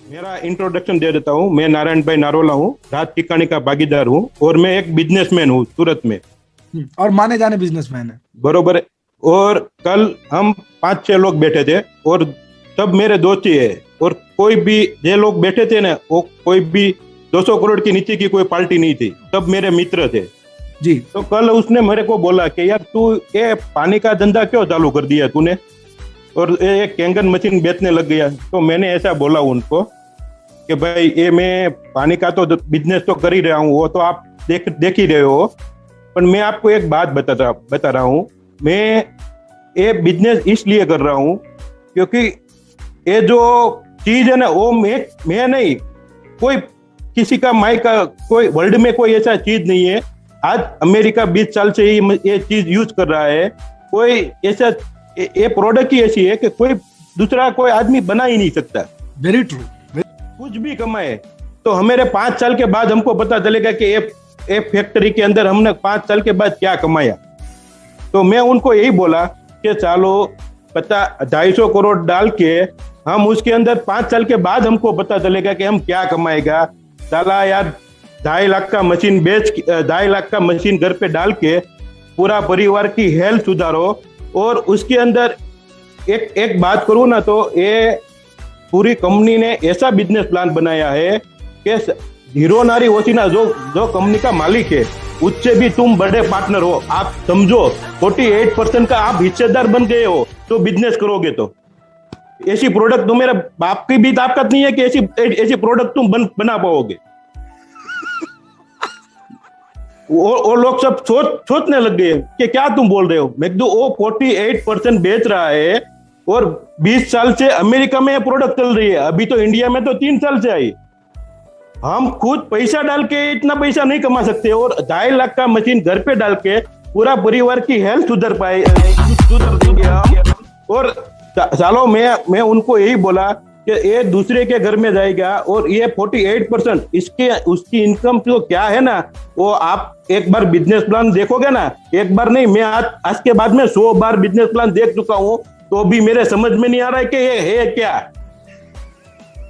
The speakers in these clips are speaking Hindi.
मेरा इंट्रोडक्शन दे देता हूँ। मैं नारायण भाई नारोला हूँ, राज टिकाणी का भागीदार हूँ और मैं एक बिजनेसमैन हूँ सूरत में। और माने जाने बिजनेसमैन है। बरोबर है। और कल हम 5-6 लोग बैठे थे और सब मेरे दोस्त ही है। और कोई भी ये लोग बैठे थे ना, वो कोई भी 200 करोड़ के नीचे की कोई पार्टी नहीं थी, सब मेरे मित्र थे जी। तो कल उसने मेरे को बोला कि यार तू ये पानी का धंधा क्यों चालू कर दिया तूने, और ये कैंगन मशीन बेचने लग गया। तो मैंने ऐसा बोला उनको कि भाई ये मैं पानी का तो बिजनेस तो कर ही रहा हूँ, वो तो आप देख ही रहे हो, पर मैं आपको एक बात बता रहा हूँ। मैं ये बिजनेस इसलिए कर रहा हूँ क्योंकि ये जो चीज है ना, वो मैं नहीं, कोई किसी का माई का कोई वर्ल्ड में कोई ऐसा चीज नहीं है। आज अमेरिका 20 साल से ही ये चीज यूज कर रहा है। कोई ऐसा ये प्रोडक्ट ही ऐसी है कि कोई दूसरा कोई आदमी बना ही नहीं सकता। Very true. कुछ भी कमाए तो हमारे 5 साल के बाद हमको पता चलेगा कि ये फैक्ट्री के अंदर हमने 5 साल के बाद क्या कमाया। तो मैं उनको यही बोला कि चलो 250 करोड़ डाल के हम उसके अंदर 5 साल के बाद हमको पता चलेगा कि हम क्या कमाएगा। चला यार 2.5 लाख का मशीन 2.5 लाख का मशीन घर पे डाल के पूरा परिवार की हेल्थ सुधारो। और उसके अंदर एक बात करूं ना, तो ये पूरी कंपनी ने ऐसा बिजनेस प्लान बनाया है कि हीरो नारी ओसिना जो कंपनी का मालिक है, उससे भी तुम बड़े पार्टनर हो। आप समझो 48% का आप हिस्सेदार बन गए हो तो बिजनेस करोगे। तो ऐसी प्रोडक्ट तो मेरे बाप की भी ताकत नहीं है कि ऐसी प्रोडक्ट तुम बना पाओगे। वो लोग सब सोचने लग गए कि क्या तुम बोल रहे हो। मैं तो वो 48% बेच रहा है और 20 साल से अमेरिका में ये प्रोडक्ट चल रही है, अभी तो इंडिया में तो 3 साल से आई। हम खुद पैसा डाल के इतना पैसा नहीं कमा सकते और 2.5 लाख का मशीन घर पे डाल के पूरा परिवार की हेल्थ सुधर देंगे हम। और सालों मैं उनको यही बोला कि ये दूसरे के घर में जाएगा और ये 48% उसकी इनकम जो क्या है ना, वो आप एक बार बिजनेस प्लान देखोगे ना, एक बार नहीं, मैं आज के बाद में 100 बार बिजनेस प्लान देख चुका हूँ, तो भी मेरे समझ में नहीं आ रहा है कि ये है क्या,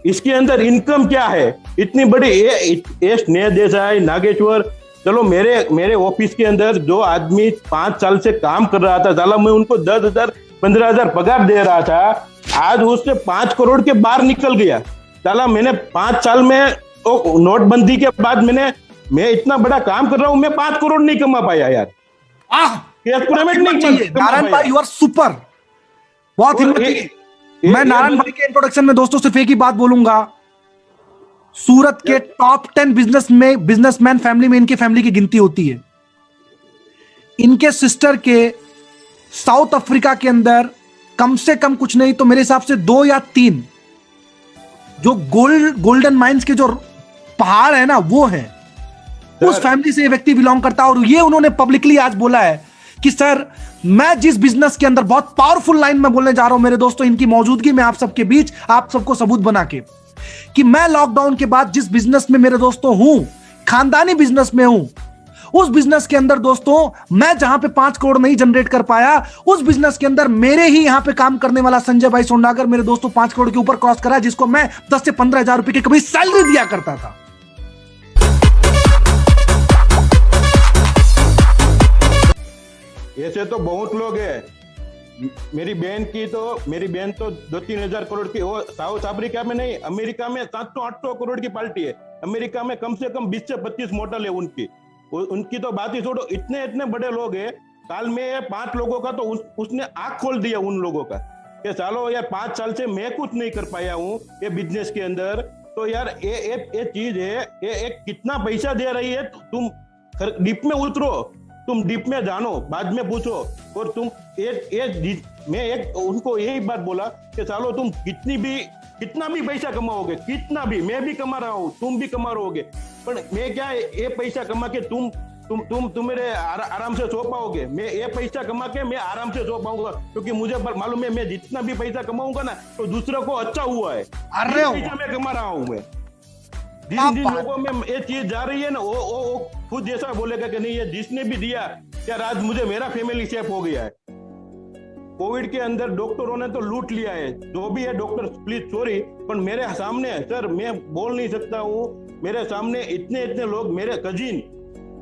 इसके अंदर इनकम क्या है इतनी बड़ी। ये स्नेह देसाई, नागेश्वर, चलो मेरे ऑफिस के अंदर जो आदमी 5 साल से काम कर रहा था, साला मैं उनको 10,000 15,000 पगार दे रहा था, आज उससे 5 करोड़ के बाहर निकल गया। साला मैंने 5 साल में तो नोटबंदी के बाद मैं इतना बड़ा काम कर रहा हूं, मैं 5 करोड़ नहीं कमा पाया यार। नारायण भाई यू आर सुपर, बहुत हिम्मत। मैं नारायण भाई के इंट्रोडक्शन में दोस्तों सिर्फ एक ही बात बोलूंगा, सूरत के टॉप 10 बिजनेसमैन फैमिली में इनके फैमिली की गिनती होती है। इनके सिस्टर के साउथ अफ्रीका के अंदर कम से कम कुछ नहीं तो मेरे हिसाब से 2 या 3 जो गोल्डन माइंस के जो पहाड़ है ना, वो है, उस फैमिली से ये व्यक्ति बिलोंग करता है। और ये उन्होंने पब्लिकली आज बोला है कि सर मैं जिस बिजनेस के अंदर, बहुत पावरफुल लाइन में बोलने जा रहा हूं मेरे दोस्तों, इनकी मौजूदगी में आप सबके बीच, आप सबको सबूत बना के, कि मैं लॉकडाउन के बाद जिस बिजनेस में मेरे दोस्तों हूं, खानदानी बिजनेस में हूं, उस बिजनेस के अंदर दोस्तों मैं जहां पे 5 करोड़ नहीं जनरेट कर पाया, उस बिजनेस के अंदर मेरे ही यहां पे काम करने वाला संजय भाई सोंडागर मेरे दोस्तों 5 करोड़ के ऊपर क्रॉस करा, जिसको मैं 10 से 15,000 रुपए की कभी सैलरी दिया करता था। ऐसे तो बहुत लोग हैं। मेरी बहन तो 2-3 हजार करोड़ की, वो साउथ अफ्रीका में नहीं, अमेरिका में 700-800 करोड़ की पार्टी है। अमेरिका में कम से कम 20 से 25 मॉडल है उनकी तो बात ही छोड़ो। इतने बड़े लोग हैं। काल में 5 लोगों का तो उसने आंख खोल दिया उन लोगों का कि सालो यार 5 साल से मैं कुछ नहीं कर पाया हूँ ये बिजनेस के अंदर। तो यार ये चीज है, ये कितना पैसा दे रही है, तुम डीप में उतरो, तुम डीप में जानो, बाद में पूछो। और तुम मैं उनको यही बात बोला कि सालो तुम कितना भी पैसा कमाओगे, कितना भी, मैं भी कमा रहा हूँ, तुम भी कमा रहोगे, पर मैं क्या ये पैसा कमा के तुम मेरे आराम से सो पाओगे। मैं ये पैसा कमा के मैं आराम से सो पाऊंगा, क्योंकि मुझे मालूम है मैं जितना भी पैसा कमाऊंगा ना तो दूसरों को अच्छा हुआ है। अरे पैसा मैं कमा रहा हूँ। मैं जिन लोगों में ये चीज जा रही है ना, वो खुद जैसा बोलेगा कि नहीं ये जिसने भी दिया यार आज मुझे मेरा फैमिली सेफ हो गया है। कोविड के अंदर डॉक्टरों ने तो लूट लिया है, जो भी है डॉक्टर प्लीज सॉरी, पर मेरे सामने सर मैं बोल नहीं सकता हूँ, मेरे सामने इतने लोग, मेरे कजिन,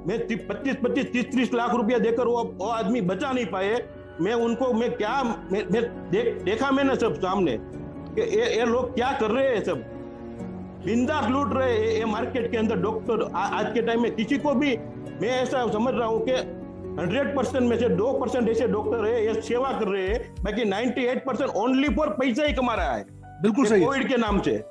मैं 25-30 लाख रुपया देकर वो आदमी बचा नहीं पाए। मैं उनको मैं क्या मैं देखा मैंने सब सामने कि ये लोग क्या कर रहे हैं, सब बिंदास लूट रहे हैं ये मार्केट के अंदर। डॉक्टर आज के टाइम में किसी को भी मैं ऐसा समझ रहा हूँ कि 100% में से 2% ऐसे डॉक्टर है ये सेवा कर रहे हैं, बाकी 98% ओनली फॉर पैसा ही कमा रहा है। बिल्कुल सही, कोविड के नाम से।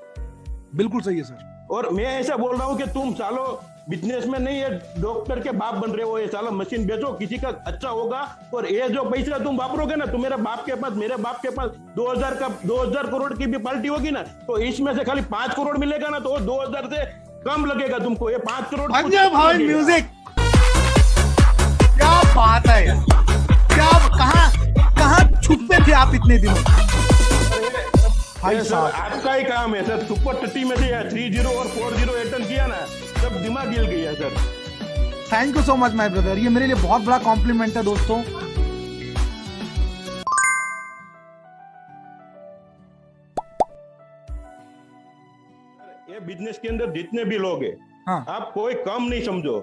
बिल्कुल सही है सर। और मैं ऐसा बोल रहा हूँ कि तुम सालो बिजनेसमैन नहीं है, डॉक्टर के बाप बन रहे हो, ये सालो मशीन बेचो, किसी का अच्छा होगा। और ये जो पैसा तुम वापरोगे ना, तुम्हारे बाप के पास, मेरे बाप के पास 2000 करोड़ की भी पार्टी होगी ना, तो इसमें से खाली 5 करोड़ मिलेगा ना, तो 2000 से कम लगेगा तुमको। ये 5 करोड़ भाई म्यूजिक, क्या बात है यार, क्या कहाँ छुपे थे आप इतने दिनों? भाई साहब आपका ही काम है सर, सुपर 30 में से 30 और 40 अटेंड किया ना, सब दिमाग हिल गया sir. Thank you so much my brother, ये मेरे लिए बहुत बड़ा कॉम्प्लीमेंट है दोस्तों। ये बिजनेस के अंदर जितने भी लोग हैं, हाँ। आप कोई कम नहीं समझो,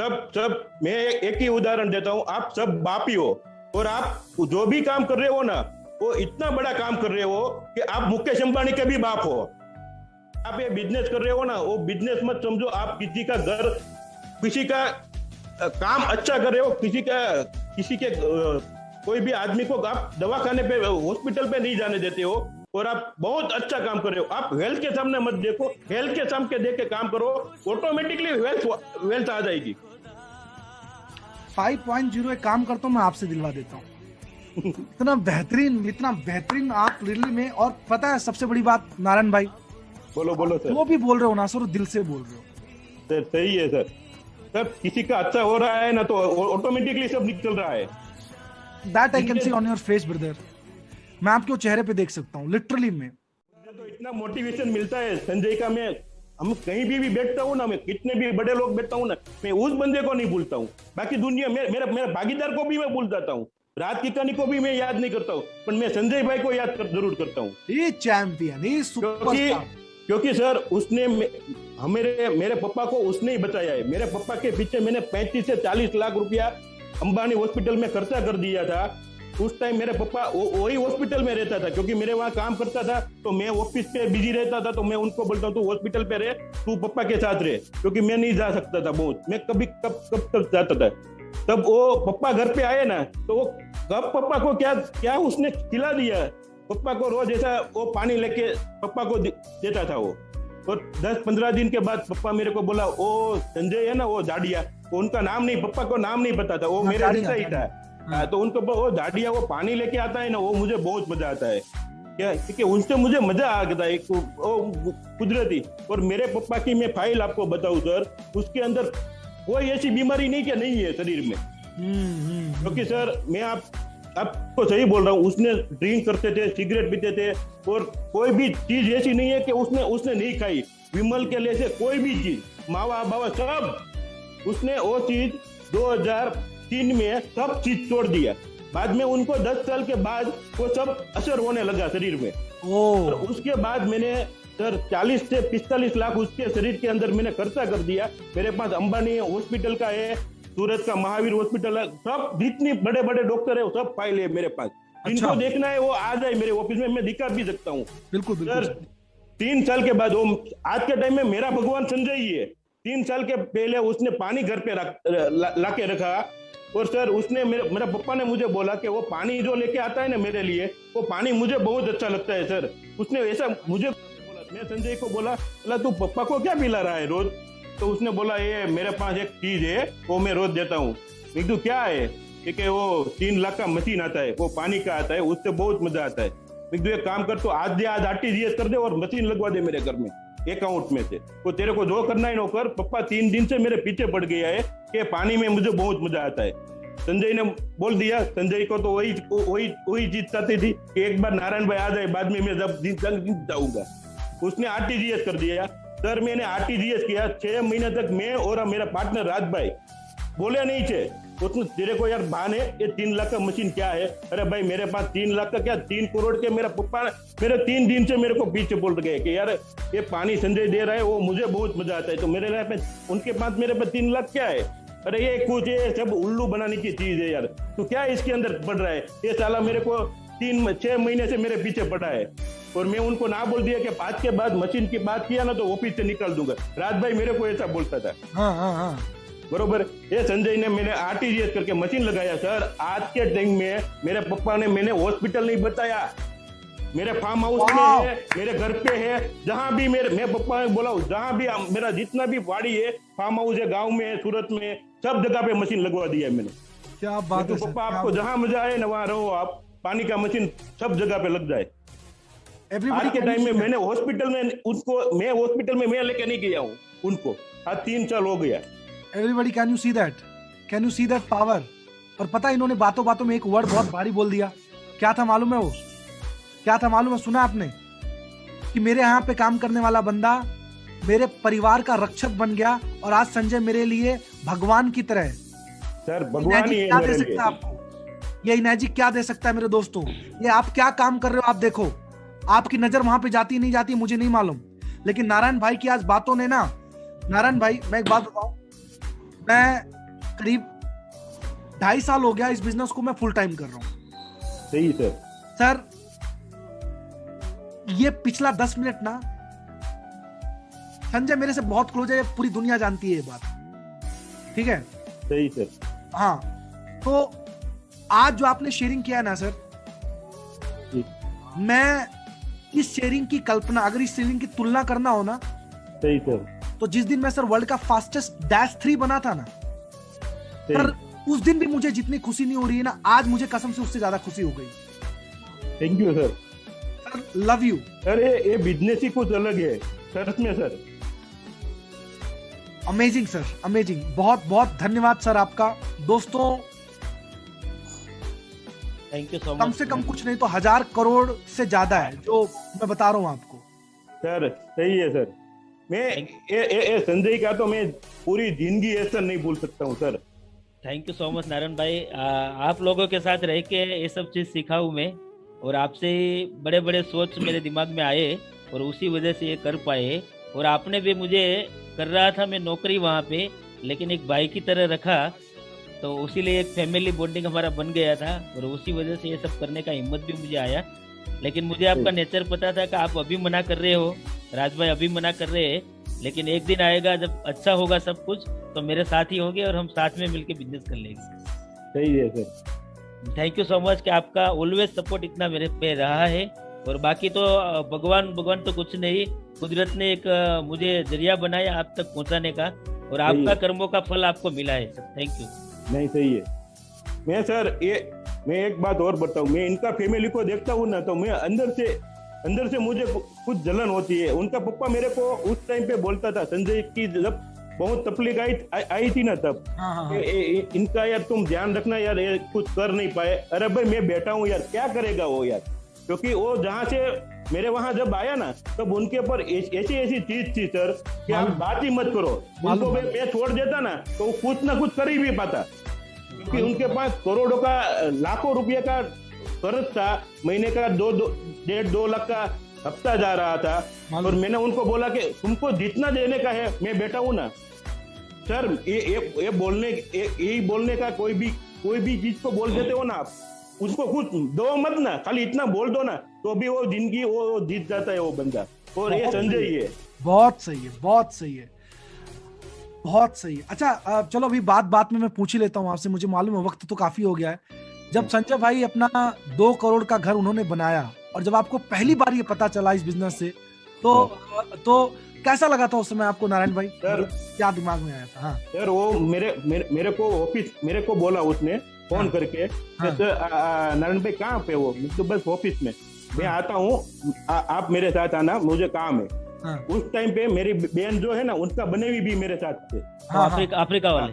सब मैं एक ही उदाहरण देता हूँ, आप सब बाप ही हो। और आप जो भी काम कर रहे हो ना, वो इतना बड़ा काम कर रहे हो कि आप मुकेश अंबानी के भी बाप हो। आप ये बिजनेस कर रहे हो ना, वो बिजनेस मत समझो, आप किसी का घर, किसी का काम अच्छा कर रहे हो, किसी के कोई भी आदमी को आप दवाखाने पे, हॉस्पिटल पे नहीं जाने देते हो, और आप बहुत अच्छा काम कर रहे हो। आप हेल्थ के सामने मत देखो, हेल्थ के सामने देख के काम करो, ऑटोमेटिकली वेल्थ आ जाएगी। 5.0 एक काम करता हूँ, मैं आपसे दिलवा देता हूँ। इतना बेहतरीन आप रियली में। और पता है सबसे बड़ी बात नारायण भाई, बोलो सर। वो भी बोल रहे हो ना सर, दिल से बोल रहे हो सर, सही है सर। सब किसी का अच्छा हो रहा है ना, तो ऑटोमेटिकली सब निकल रहा है। That I can see on your face brother, मैं आपके चेहरे पे देख सकता हूँ लिटरली में। तो इतना मोटिवेशन मिलता है संजय का। हम कहीं भी बैठता हूँ ना, मैं कितने भी बड़े लोग बैठता हूँ ना, मैं उस बंदे को नहीं भूलता हूँ। बाकी दुनिया मेरे भागीदार को भी मैं भूल जाता हूँ, रात की कहानी को भी मैं याद नहीं करता हूँ, पर मैं संजय भाई को याद जरूर करता हूँ। ये चैंपियन, ये सुपरस्टार। क्योंकि सर उसने मेरे पापा को उसने ही बचाया है। मेरे पापा के पीछे मैंने 35 से 40 लाख रुपया अंबानी हॉस्पिटल में खर्चा कर दिया था। उस टाइम मेरे पापा वही हॉस्पिटल में रहता था, क्योंकि मेरे वहां काम करता था, तो मैं ऑफिस पे बिजी रहता था, तो मैं उनको बोलता हूँ तू हॉस्पिटल पे रहे, तू पापा के साथ रहे, क्योंकि मैं नहीं जा सकता था बहुत, मैं कब जाता था। तब वो पापा घर पे आए ना, तो वो कब पापा को क्या उसने खिला दिया। पापा को रोज ऐसा वो पानी लेके पापा को देता था वो। और 10-15 दिन के बाद पापा मेरे को बोला, वो संजय है ना, वो झाड़िया, उनका नाम नहीं, पापा को नाम नहीं पता था, वो मेरे जैसा ही था। तो उनको वो झाड़िया वो पानी लेके आता है ना, वो मुझे बहुत मजा आता है क्या, क्योंकि उनसे मुझे मजा आ गया एक कुदरती। और मेरे पापा की मैं फाइल आपको बताऊं सर, उसके अंदर कोई ऐसी बीमारी नहीं क्या नहीं है शरीर में। क्योंकि सर मैं आपको सही बोल रहा हूँ, उसने ड्रिंक करते थे, सिगरेट पीते थे, और कोई भी चीज ऐसी नहीं है कि उसने नहीं खाई। विमल के लिए से कोई भी चीज, मावा बावा सब उसने वो चीज 2003 में सब चीज छोड़ दिया। बाद में उनको 10 साल के बाद वो सब असर होने लगा शरीर में। और उसके बाद मैंने सर 40 से 45 लाख उसके शरीर के अंदर मैंने खर्चा कर दिया। मेरे पास अंबानी हॉस्पिटल का है, सूरत का महावीर हॉस्पिटल है, सब जितनी बड़े बड़े डॉक्टर है वो सब फाइल है मेरे पास। इनको देखना है वो आ जाए मेरे ऑफिस में, मैं दिखा भी सकता हूँ। बिल्कुल सर 3 साल के बाद, वो आज के टाइम में मेरा भगवान संजय ही है। 3 साल के पहले उसने पानी घर पे ला के रखा, और सर उसने मेरा पापा ने मुझे बोला कि वो पानी जो लेके आता है ना मेरे लिए, वो पानी मुझे बहुत अच्छा लगता है सर। उसने ऐसा मुझे बोला, मैं संजय को बोला तू पापा को क्या पिला रहा है रोज? तो उसने बोला ये मेरे पास एक चीज है वो मैं रोज देता हूँ। मैं कहूं क्या है? कि वो 3 लाख का मशीन आता है, वो पानी का आता है, उससे बहुत मजा आता है। मैं कहूं एक काम कर, तो आज RTGS कर दे और मशीन लगवा दे मेरे घर में अकाउंट में से, तो तेरे को जो करना है ना कर। पापा 3 दिन से मेरे पीछे पड़ गया है कि पानी में मुझे बहुत मजा आता है। संजय ने बोल दिया, संजय को तो वही चीज चाहती थी कि एक बार नारायण भाई आ जाए, बाद में मैं जब जाऊंगा। उसने RTGS कर दिया सर। मैंने RTGS किया 6 महीने तक, मैं और मेरा पार्टनर राज भाई बोले नहीं थे। उसने तेरे को यार बहाने, ये 3 लाख का मशीन क्या है? अरे भाई मेरे पास 3 लाख का क्या, 3 करोड़ के। मेरा पप्पा मेरे 3 दिन से मेरे को पीछे बोल गए कि यार ये पानी संजय दे रहा है, वो मुझे बहुत मजा आता है। तो मेरे लिए उनके पास मेरे पास 3 लाख क्या है? अरे ये कुछ ये सब उल्लू बनाने की चीज है यार। तो क्या इसके अंदर पड़ रहा है? ये साला मेरे को 6 महीने से मेरे पीछे पड़ा है, और मैं उनको ना बोल दिया कि 5 के बाद मशीन की बात किया ना तो ऑफिस से निकाल दूंगा। राज भाई मेरे को ऐसा बोलता था। हाँ। बरोबर। ये संजय ने मैंने आरटीजीएस करके मशीन लगाया सर। आज के टाइम में मेरे पापा ने, मैंने हॉस्पिटल नहीं बताया, मेरे फार्म हाउस में है, मेरे घर पे है, जहां भी मैं पापा ने बोला जहां भी मेरा जितना भी वाड़ी है, फार्म हाउस है, गांव में है, सूरत में है, सब जगह पे मशीन लगवा दिया है मैंने। क्या बात है पापा, आपको जहां मजा आए ना वहां रहो आप, पानी का मशीन सब जगह पे लग जाए। आज के टाइम में मैंने हॉस्पिटल में उनको, मैं हॉस्पिटल में मैं लेके नहीं गया हूँ उनको, आज 3 साल हो गया। Everybody can you see that power? और पता है इन्होंने बातों बातों में एक वर्ड बहुत भारी बोल दिया। क्या था मालूम है? वो क्या था मालूम है? सुना आपने कि मेरे यहाँ पे काम करने वाला बंदा मेरे परिवार का रक्षक बन गया, और आज संजय मेरे लिए भगवान की तरह है। सर भगवान ही है क्या दे सकता है आपको? ये इनर्जी क्या दे सकता है मेरे दोस्तों? ये आप क्या काम कर रहे हो आप देखो। आपकी नजर वहां पे जाती नहीं जाती मुझे नहीं मालूम, लेकिन नारायण भाई की आज बातों ने ना, नारायण भाई मैं एक बात बताऊं, मैं करीब 2.5 साल हो गया इस बिजनेस को मैं फुल टाइम कर रहा हूं। सही सर। ये पिछला 10 मिनट ना, संजय मेरे से बहुत क्लोज है, पूरी दुनिया जानती है ये बात, ठीक है? सही सर। हाँ, तो आज जो आपने शेयरिंग किया है ना सर, मैं इस शेयरिंग की कल्पना, अगर इस शेयरिंग की तुलना करना हो ना, सही सर, तो जिस दिन मैं सर वर्ल्ड का फास्टेस्ट -3 बना था ना सर, उस दिन भी मुझे जितनी खुशी नहीं हो रही है ना, आज मुझे कसम से उससे ज्यादा खुशी हो गई। Thank you sir. Sir love you sir. ये बिजनेस ही कुछ अलग है सच में सर। Amazing sir, amazing. बहुत बहुत धन्यवाद सर आपका। दोस्तों थैंक यू सो मच। कम से कम कुछ नहीं तो 1000 करोड़ से ज्यादा है जो मैं बता रहा हूं आपको सर। सही है सर। मैं संजय का तो मैं पूरी जिंदगी ऐसा नहीं भूल सकता हूँ sir. Thank you so much Narayan भाई। आप लोगों के साथ रह के ये सब चीज सीखा हूँ मैं, और आपसे बड़े बड़े सोच मेरे दिमाग में आए, और उसी वजह से ये कर पाए। और आपने भी मुझे, कर रहा था मैं नौकरी वहाँ पे, लेकिन एक भाई की तरह रखा, तो उसी लिए एक फैमिली बॉन्डिंग हमारा बन गया था, और उसी वजह से ये सब करने का हिम्मत भी मुझे आया। लेकिन मुझे आपका नेचर पता था कि आप अभी मना कर रहे हो, राज भाई अभी मना कर रहे हैं, लेकिन एक दिन आएगा जब अच्छा होगा सब कुछ, तो मेरे साथ ही होंगे और हम साथ में मिलकर बिजनेस कर लेंगे। सही है sir. Thank you so much कि आपका ऑलवेज सपोर्ट इतना मेरे पे रहा है। और बाकी तो भगवान तो कुछ नहीं, कुदरत ने एक मुझे जरिया बनाया आप तक पहुंचाने का, और आपका कर्मों का फल आपको मिला है सर। Thank you. नहीं सही है। मैं एक बात और बताऊं, मैं इनका फैमिली को देखता हूँ ना, तो मैं अंदर से मुझे कुछ जलन होती है। उनका पप्पा मेरे को उस टाइम पे बोलता था, संजय की जब बहुत तकलीफ आई थी ना, तब इनका यार तुम ध्यान रखना यार, ये कुछ कर नहीं पाए। अरे भाई मैं बैठा हूँ यार, क्या करेगा वो यार, क्योंकि वो जहाँ से मेरे वहां जब आया ना, तब उनके ऊपर ऐसी चीज थी सर कि आप बात ही मत करो। उनको मैं छोड़ देता ना तो कुछ ना कुछ कर ही भी पाता, क्योंकि उनके पास करोड़ों का, लाखों रुपये का कर्ज था, महीने का 1.5-2 लाख का हफ्ता जा रहा था। और मैंने उनको बोला कि तुमको जितना देने का है मैं बैठा हूं ना सर। ये बोलने का कोई भी चीज को बोल देते हो ना आप, उसको कुछ दो मत ना, खाली इतना बोल दो ना, तो भी वो जिंदगी वो जीत जाता है वो बंदा। और ये संजय ही है। बहुत सही है, बहुत सही है, बहुत सही है। अच्छा चलो अभी बात में मैं पूछ ही लेता हूँ आपसे, मुझे मालूम है वक्त तो काफी हो गया है। जब संजय भाई अपना 2 करोड़ का घर उन्होंने बनाया, और जब आपको पहली बार ये पता चला इस बिजनेस से, तो कैसा लगा था उस समय आपको नारायण भाई? सर क्या दिमाग में आया था? हाँ सर, वो मेरे को बोला उसने फोन करके, नारायण भाई कहाँ पे हो? तो बस ऑफिस में, मैं आता हूँ, आप मेरे साथ आना, मुझे काम है। उस टाइम पे मेरी बहन जो है ना, उनका बनेवी भी मेरे साथ थे। अफ्रीका वाले।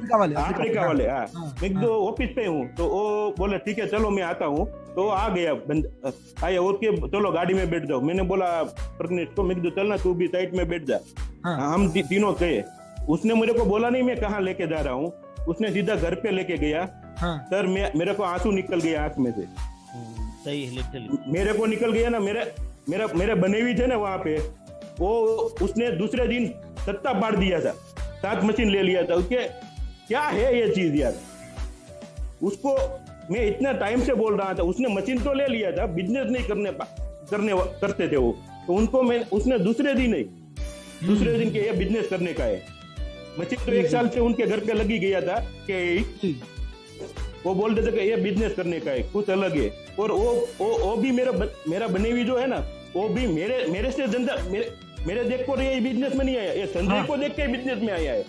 मैं तो ऑफिस पे हूँ, तो वो बोले ठीक है चलो मैं आता हूँ। तो आ गया आया, और के चलो गाड़ी में बैठ जाओ। मैंने बोला प्रज्ञेश को, मैं चलना तू भी साइड में बैठ जा। हम तीनों गए। उसने मेरे को बोला नहीं मैं कहाँ लेके जा रहा हूँ, उसने सीधा घर पे लेके गया। हाँ। सर मेरे को आंसू निकल गए आंख में से। सही है, लिटरली मेरे को निकल गया ना, मेरे बने हुए थे ना वहां पे, वो उसने दूसरे दिन सत्ता पाड़ दिया था, 7 मशीन ले लिया था उसके। क्या है ये चीज यार? उसको मैं इतना टाइम से बोल रहा था, उसने मशीन तो ले लिया था, बिजनेस नहीं करते थे वो, तो उनको उसने दूसरे दिन के ये बिजनेस करने का है। मशीन तो 1 साल से उनके घर पे लगी गया था कि वो बोलते थे कि ये बिजनेस करने का है, कुछ अलग है। और वो भी मेरा बने हुई जो है ना, वो भी मेरे से धंधा मेरे देख कर ये बिजनेस में नहीं आया, ये संजय को देख के बिजनेस में आया है।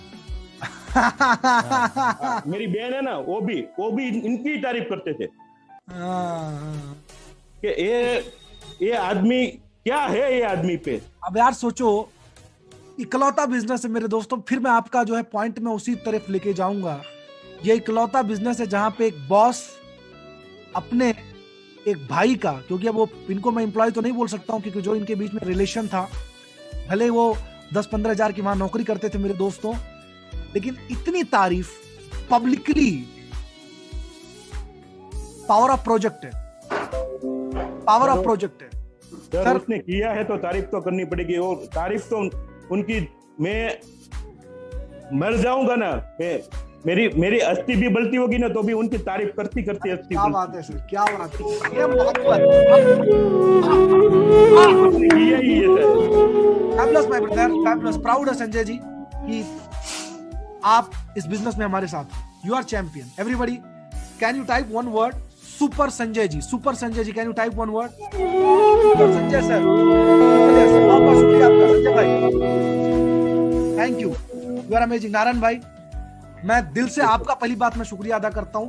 मेरी बहन है ना, वो भी इनकी तारीफ करते थे कि ये आदमी क्या है, ये आदमी पे। अब यार सोचो, इकलौता बिजनेस है मेरे दोस्तों, फिर मैं आपका जो है पॉइंट में उसी तरफ लेके जाऊंगा। ये इकलौता बिजनेस है जहां पे एक बॉस अपने एक भाई का, क्योंकि अब वो इनको मैं एम्प्लॉय तो नहीं बोल सकता हूं क्योंकि जो इनके बीच में रिलेशन था, भले वो 10-15 हजार की वहां नौकरी करते थे मेरे दोस्तों, लेकिन इतनी तारीफ पब्लिकली, पावर ऑफ प्रोजेक्ट है, पावर ऑफ प्रोजेक्ट है सर। उसने किया है तो तारीफ तो करनी पड़ेगी, और तारीफ तो उनकी, मैं मर जाऊंगा ना, मेरी अस्थि भी बलती होगी ना, तो भी उनकी तारीफ करती करती अस्थि। क्या बात है सर, क्या बात है, ये यही है sir. Fabulous my brother, fabulous, proud है संजय जी कि आप इस बिजनेस में हमारे साथ, you are champion. Everybody can you type one word, super Sanjay ji, super Sanjay ji, can you type one word? Super Sanjay sir, बहुत बहुत शुक्रिया आपका संजय भाई, thank you, you are amazing. Narayan भाई, मैं दिल से आपका पहली बात मैं शुक्रिया अदा करता हूं,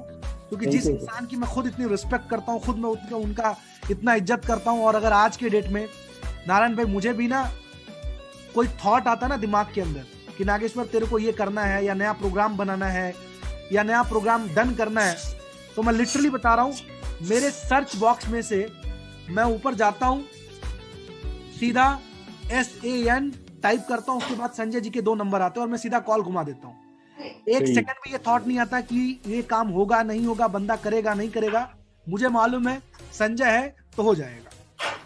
क्योंकि जिस इंसान की मैं खुद इतनी रिस्पेक्ट करता हूं, खुद मैं उनका इतना इज्जत करता हूं, और अगर आज के डेट में नारायण भाई मुझे भी ना कोई थॉट आता ना दिमाग के अंदर कि नागेश्वर तेरे को ये करना है, या नया प्रोग्राम बनाना है, या नया प्रोग्राम डन करना है, तो मैं लिटरली बता रहा हूं, मेरे सर्च बॉक्स में से मैं ऊपर जाता हूं, सीधा SAN टाइप करता हूं, उसके बाद संजय जी के 2 नंबर आते हैं और मैं सीधा कॉल घुमा देता हूं। 1 सेकंड में ये थॉट नहीं आता कि ये काम होगा नहीं होगा, बंदा करेगा नहीं करेगा, मुझे मालूम है संजय है तो हो जाएगा।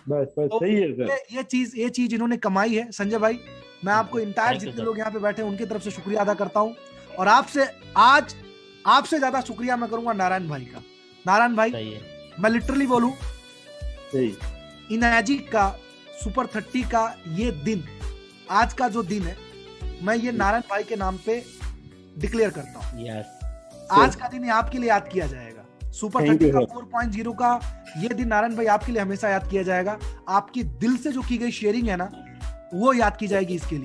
बस तो सही है सर। ये चीज इन्होंने कमाई है संजय भाई। मैं आपको इंटायर जितने लोग यहाँ पे बैठे हैं उनकी तरफ से शुक्रिया अदा करता हूँ, और आपसे ज्यादा शुक्रिया मैं करूंगा नारायण भाई का। नारायण भाई, मैं लिटरली बोलूं, इनर्जिक का सुपर 30 का ये दिन, आज का जो दिन है, मैं ये नारायण भाई के नाम पे डिक्लेयर करता हूँ। आज का दिन आपके लिए याद किया जाएगा, सुपर 30 का 4.0 का ये दिन नारायण भाई आपके लिए हमेशा याद किया जाएगा। आपकी दिल से जो की गई शेयरिंग है ना, वो याद की जाएगी इसके लिए।